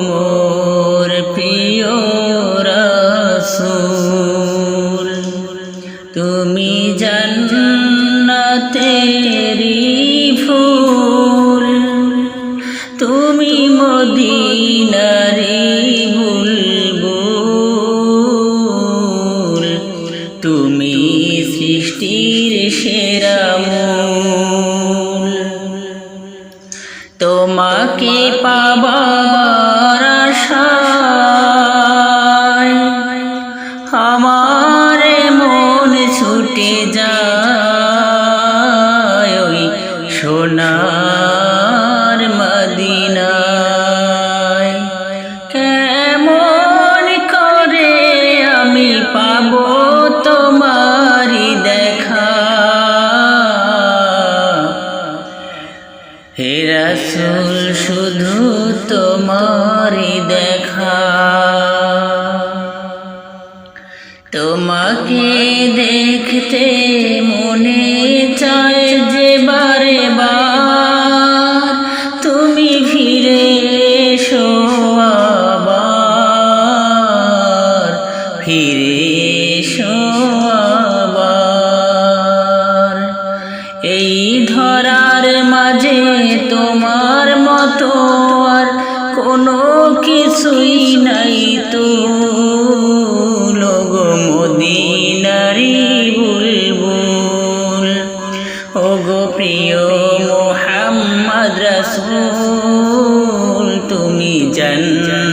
মোর প্রিয় রাসূল তুমি জান্নাতেরি ফুল তুমি মদিনারি বুলবুল তুমি সৃষ্টির সেরা মূল তোমাকে পাবার আশায় আমার মন ছুটে যায় ওই সোনার মদিনায় কেমন করে আমি পাবো তোমারি দেখা হে রাসূল শুধু তোমারি দেখা তোমাকে দেখতে মনে চায় যে বারে বার তুমি ফিরে এসো আবার ফিরে এসো আবার এই ধরার মাঝে তোমার মতো আর কোনো কিছুই নাই তো লোগো মদিনারি বুলবুল ওগো প্রিয় মুহাম্মদ রাসূল তুমি জান্নাত